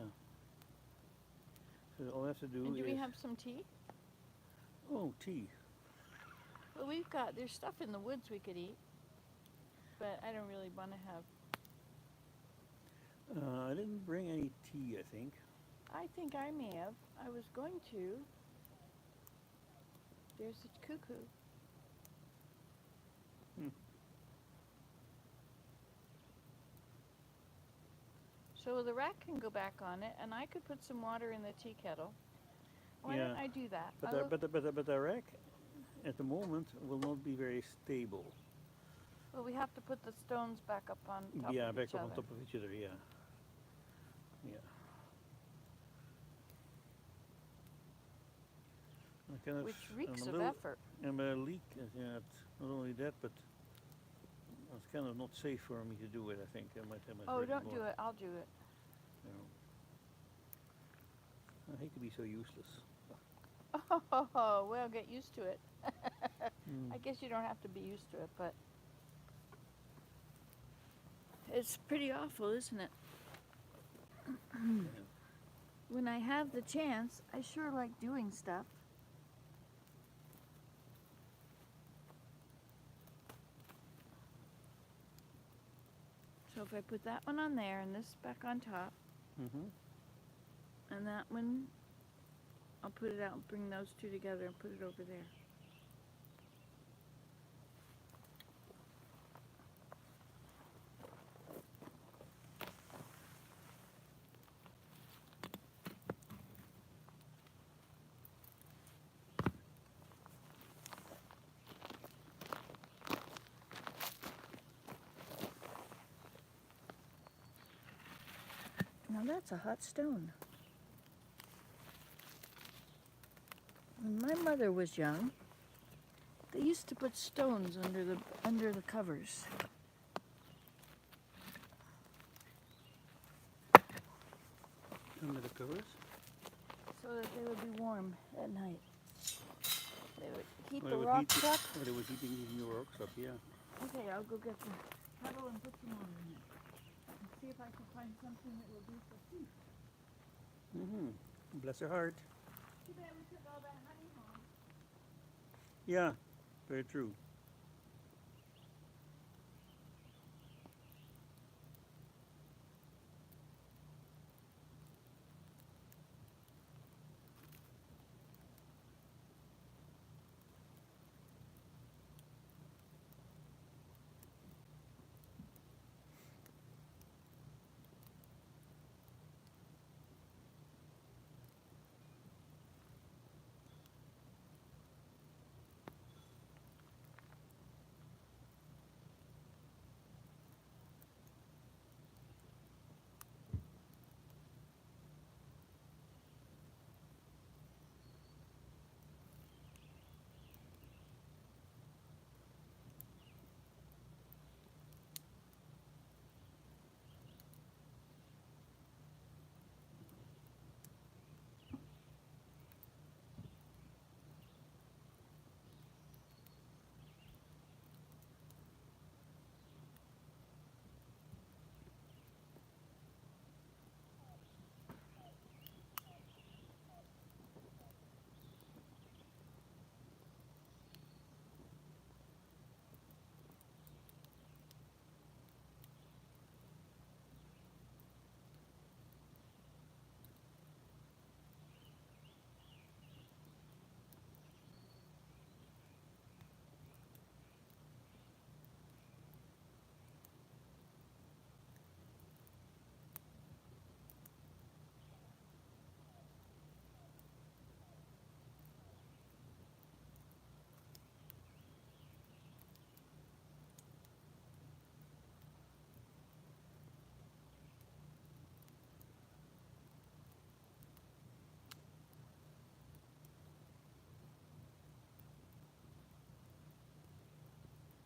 So all I have to do And do is. we have some tea? Oh, tea. Well, there's stuff in the woods we could eat, but I don't really want to have. I didn't bring any tea, I think. I think I may have. I was going to. There's a cuckoo. Hmm. So the rack can go back on it, and I could put some water in the tea kettle. Why don't I do that? But the rack at the moment will not be very stable. Well, we have to put the stones back up on top Yeah, of back each up other. on top of each other. Yeah. Yeah. I kind of, Which reeks I'm a of little, effort. I'm a leak. Yeah, it's not only that, but it's kind of not safe for me to do it. I think I might Oh, hurt don't more, do it. I'll do it. you know. I hate to be so useless. Oh, well, get used to it. Mm. I guess you don't have to be used to it, but it's pretty awful, isn't it? When I have the chance, I sure like doing stuff. So if I put that one on there and this back on top, and that one, I'll put it out and bring those two together and put it over there. Now that's a hot stone. When my mother was young, they used to put stones under the covers. Under the covers. So that they would be warm at night. They would heat Well, the they would rocks heat up. Well, they would heating the rocks up. Yeah. Okay, I'll go get the kettle and put some water in it. And see if I can find something that will do for tea. Bless her heart. Too bad we took all that honey home. Yeah. Very true.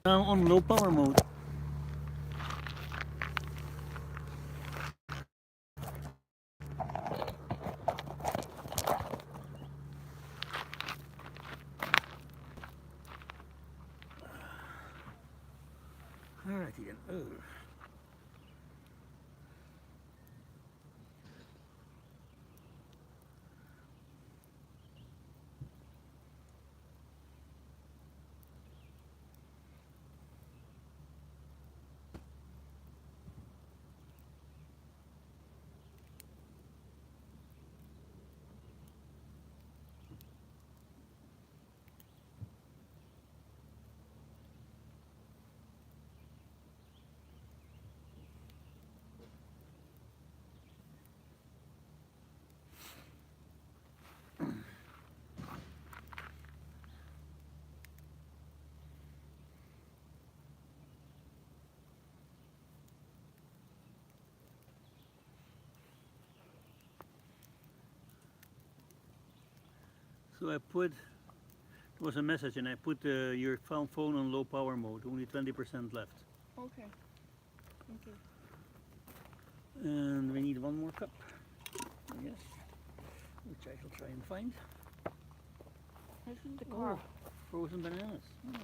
Now on low power mode. Alrighty then. Oh. So I put, there was a message and I put your phone on low power mode, only 20% left. Okay. Thank you. And we need one more cup, I guess, which I shall try and find. This is the car. Frozen bananas. Oh.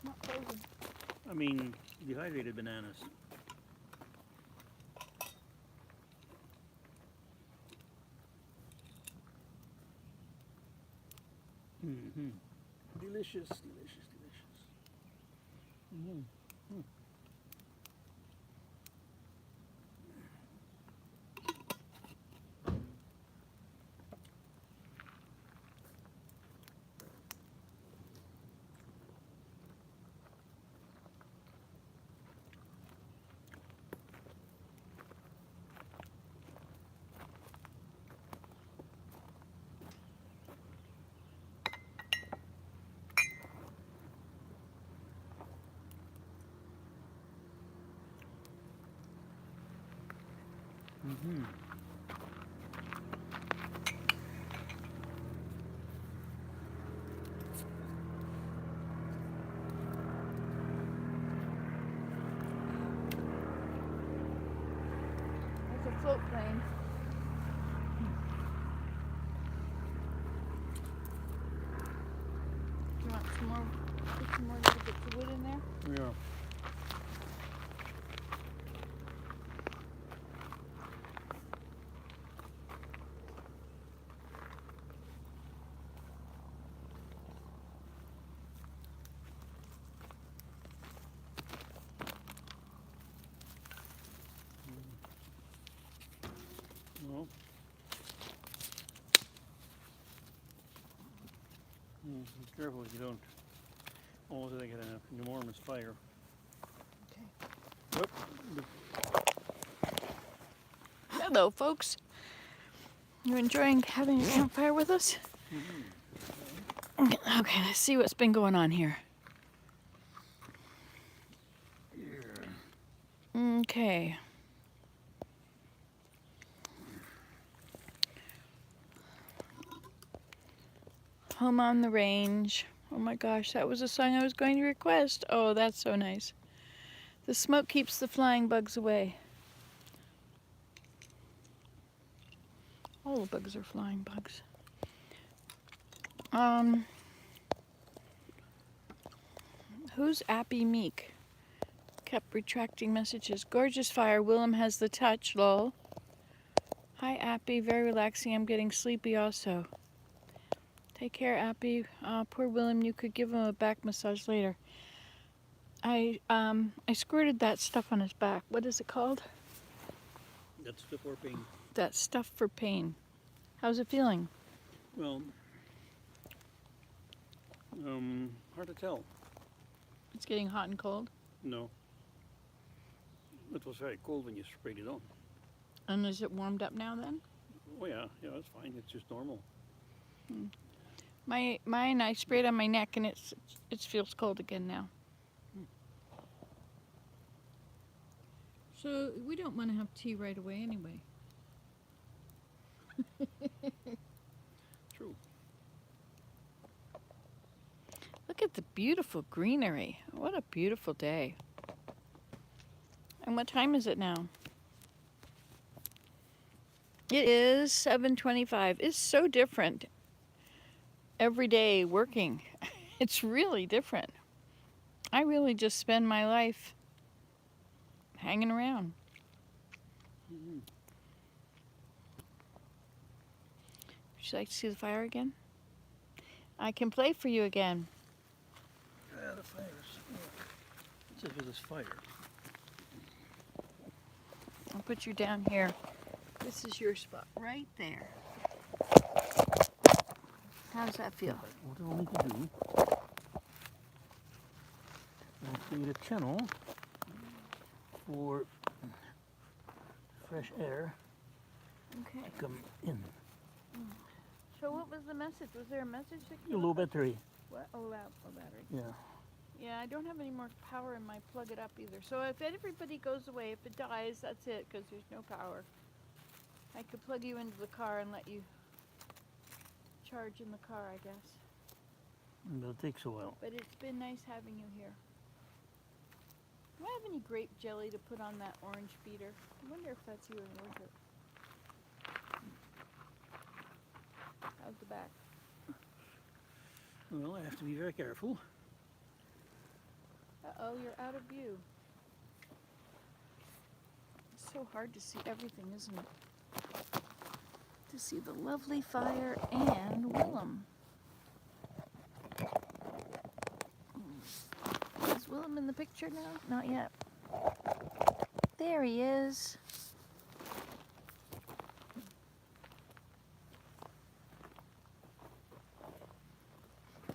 Not frozen. I mean, dehydrated bananas. Mm-hmm. Delicious, delicious, delicious. Mm-hmm. Mm. Mm-hmm. There's a float plane. Do you want some more? Put some more little bits of wood in there? Yeah. No. Be careful you don't. Almost they get an enormous fire. Okay. Whoop. Hello, folks. You enjoying having a campfire with us? Mm-hmm. Okay, let's see what's been going on here. Yeah. Okay. Home on the Range. Oh my gosh, that was a song I was going to request. Oh, that's so nice. The smoke keeps the flying bugs away. All the bugs are flying bugs. Who's Appy Meek? Kept retracting messages. Gorgeous fire. Willem has the touch, lol. Hi, Appy. Very relaxing. I'm getting sleepy also. Take care, Appy. Poor Willem. You could give him a back massage later. I squirted that stuff on his back. What is it called? That's the for pain. That stuff for pain. How's it feeling? Well, hard to tell. It's getting hot and cold. No. It was very cold when you sprayed it on. And is it warmed up now then? Oh yeah, yeah, that's fine. It's just normal. Mine, I sprayed on my neck and it feels cold again now. So we don't want to have tea right away anyway. True. Look Look at the beautiful greenery. What a beautiful day. And what time is it now? It is 7:25. It's so different every day working. It's really different. I really just spend my life hanging around. Mm-hmm. Would you like to see the fire again? I can play for you again. Yeah, the fire's. Let's see if there's fire. I'll put you down here. This is your spot right there. How does that feel? What do I need to do? I'll create a channel for fresh air Okay. to come in. So what was the message? Was there a message that A low battery. What? Oh, battery. Yeah. Yeah, I don't have any more power in my plug it up either. So if everybody goes away, if it dies, that's it, because there's no power. I could plug you into the car and let you charge in the car, I guess. But it takes a while. But it's been nice having you here. Do I have any grape jelly to put on that orange beater? I wonder if that's even worth it. How's the back? Well, I have to be very careful. Uh-oh, you're out of view. It's so hard to see everything, isn't it? To see the lovely fire and Willem. Is Willem in the picture now? Not yet. There he is.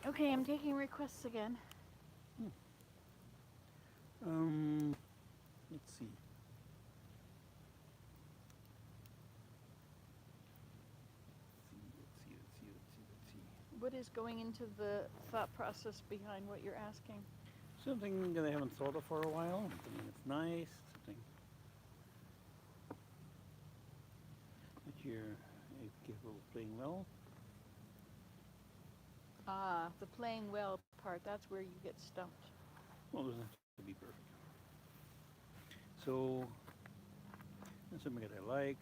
Okay, I'm taking requests again. Let's see. Let's see. What is going into the thought process behind what you're asking? Something that I haven't thought of for a while. Something that's nice. Something that you're capable of playing well. Ah, the playing well part, that's where you get stumped. Well, it doesn't have to be perfect. So, that's something that I like.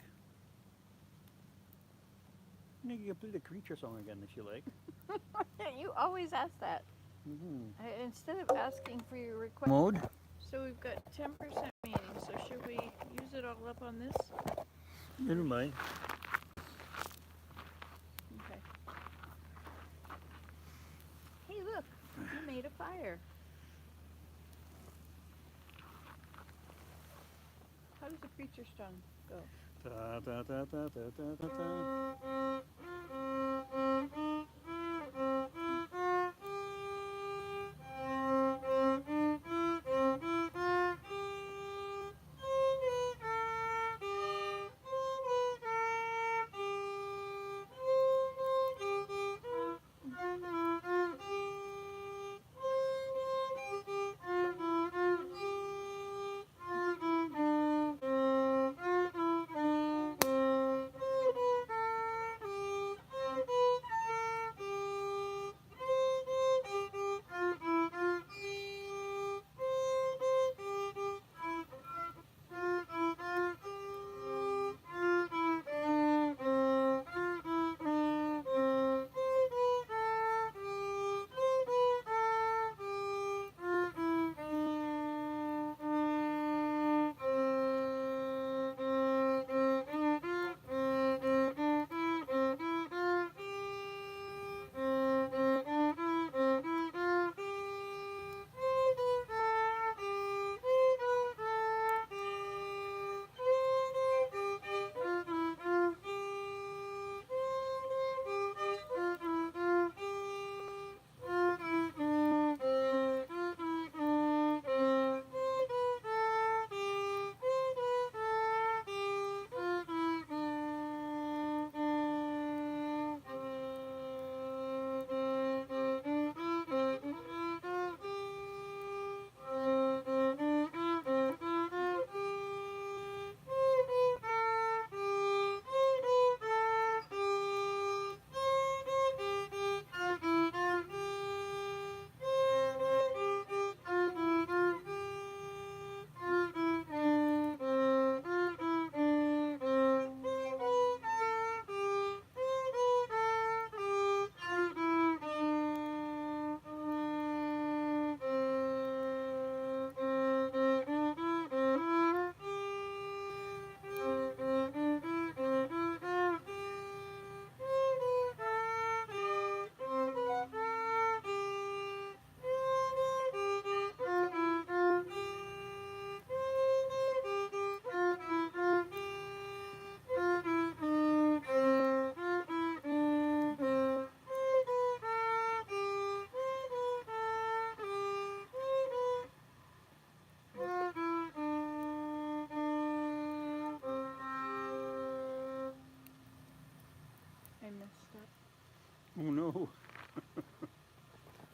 You can play the Creature song again if you like. You always ask that. Mm-hmm. Instead of asking for your request. Mode? So we've got 10% meeting, so should we use it all up on this? Never mind. Okay. Hey, look, you made a fire. How does the preacher song go? Ta ta ta ta ta ta ta ta.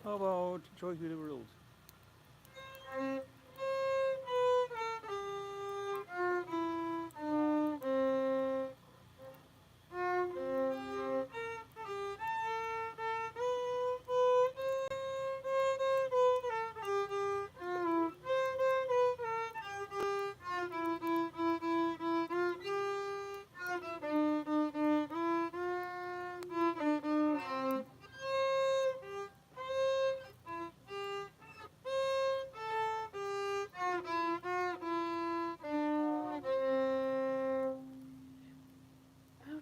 How about Joy to the World?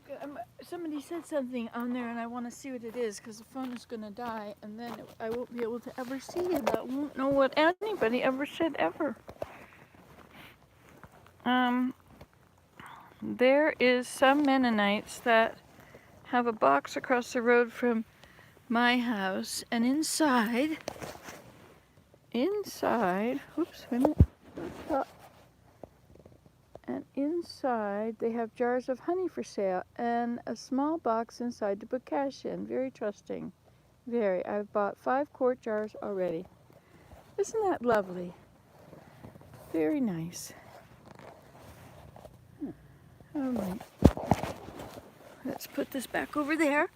Okay, somebody said something on there, and I want to see what it is because the phone is going to die, and then I won't be able to ever see it. I won't know what anybody ever said ever. There is some Mennonites that have a box across the road from my house, and inside, oops, wait a minute, stop. And inside they have jars of honey for sale and a small box inside to put cash in. Very trusting. Very. I've bought 5 quart jars already. Isn't that lovely? Very nice. All right. Let's put this back over there.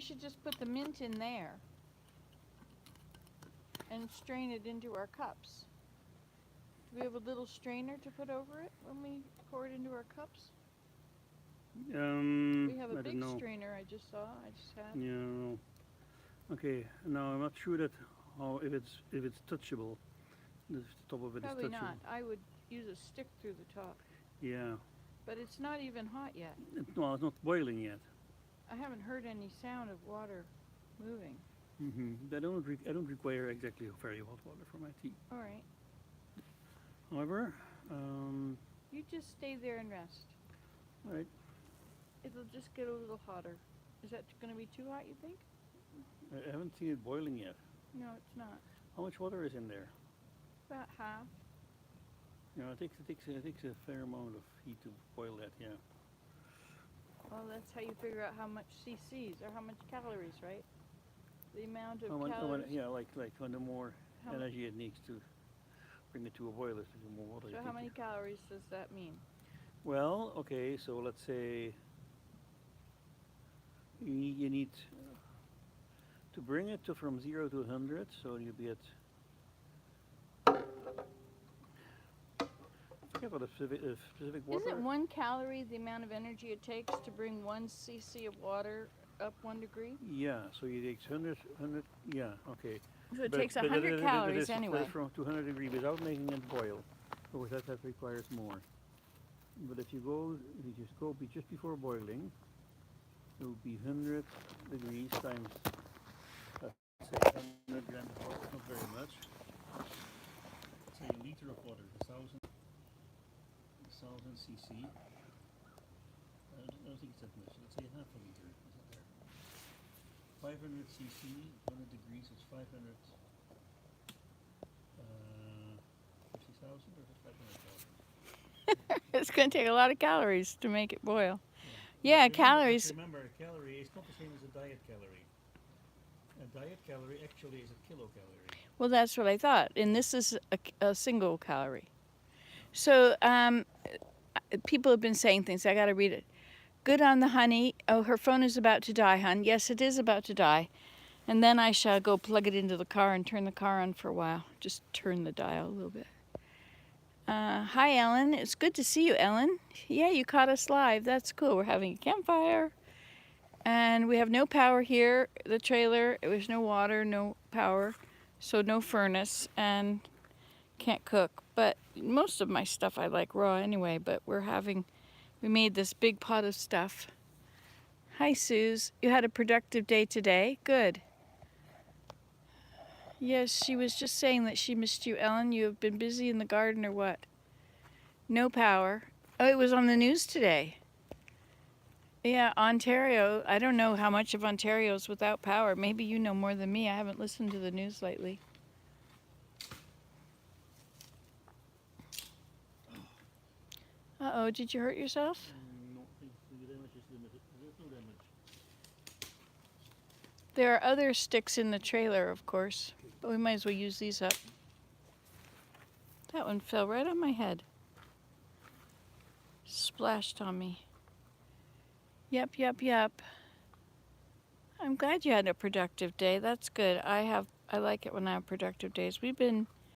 should just put the mint in there and strain it into our cups. Do we have a little strainer to put over it when we pour it into our cups? We have a I big don't know. strainer I just saw. I just had. Yeah, I don't know. Okay, now I'm not sure that how if it's touchable. The top of it Probably is touchable. not. I would use a stick through the top. Yeah. But it's not even hot yet. No, it's not boiling yet. I haven't heard any sound of water moving. I don't require exactly very hot water for my tea. All right. However, You just stay there and rest. all right. It'll just get a little hotter. Is that going to be too hot, you think? I haven't seen it boiling yet. No, it's not. How much water is in there? About half. You know, it takes a fair amount of heat to boil that. Yeah. Well, that's how you figure out how much cc's or how much calories, right? The amount of How calories. much, yeah, like when the more How mu- energy it needs to bring it to a boil, is the more water. So you how take many in. calories does that mean? Well, okay, so let's say you need to bring it to from 0 to 100, so you'll be at. I forget what a specific water. Isn't 1 calorie the amount of energy it takes to bring 1 cc of water up 1 degree? Yeah, so you take 100, yeah, okay. So it But- takes but 100 calories anyway. That's from 200 degree without making it boil. Of course, that requires more. But if you just go just before boiling, it will be 100 degrees times, say 100 grams of water, not very much. Say a liter of water, 1,000 cc. I don't think it's that much. Let's say half a liter. Is it there? 500 cc, 100 degrees is 500. 50,000 or 500,000? It's going to take a lot of calories to make it boil. But Yeah, remember- calories. Remember, a calorie is not the same as a diet calorie. A diet calorie actually is a kilocalorie. Well, that's what I thought. And this is a single calorie. So people have been saying things. I got to read it. Good on the honey. Oh, her phone is about to die, hon. Yes, it is about to die. And then I shall go plug it into the car and turn the car on for a while. Just turn the dial a little bit. Hi, Ellen. It's good to see you, Ellen. Yeah, you caught us live. That's cool. We're having a campfire. And we have no power here. The trailer, there's no water, no power. So no furnace and can't cook. But most of my stuff I like raw anyway. But we made this big pot of stuff. Hi, Suze. You had a productive day today? Good. Yes, she was just saying that she missed you, Ellen. You have been busy in the garden or what? No power. Oh, it was on the news today. Yeah, Ontario. I don't know how much of Ontario's without power. Maybe you know more than me. I haven't listened to the news lately. Uh-oh, did you hurt yourself? No, the damage is limited. There's no damage. There are other sticks in the trailer, of course, but we might as well use these up. That one fell right on my head. Splashed on me. Yep. I'm glad you had a productive day. That's good. I like it when I have productive days. We've been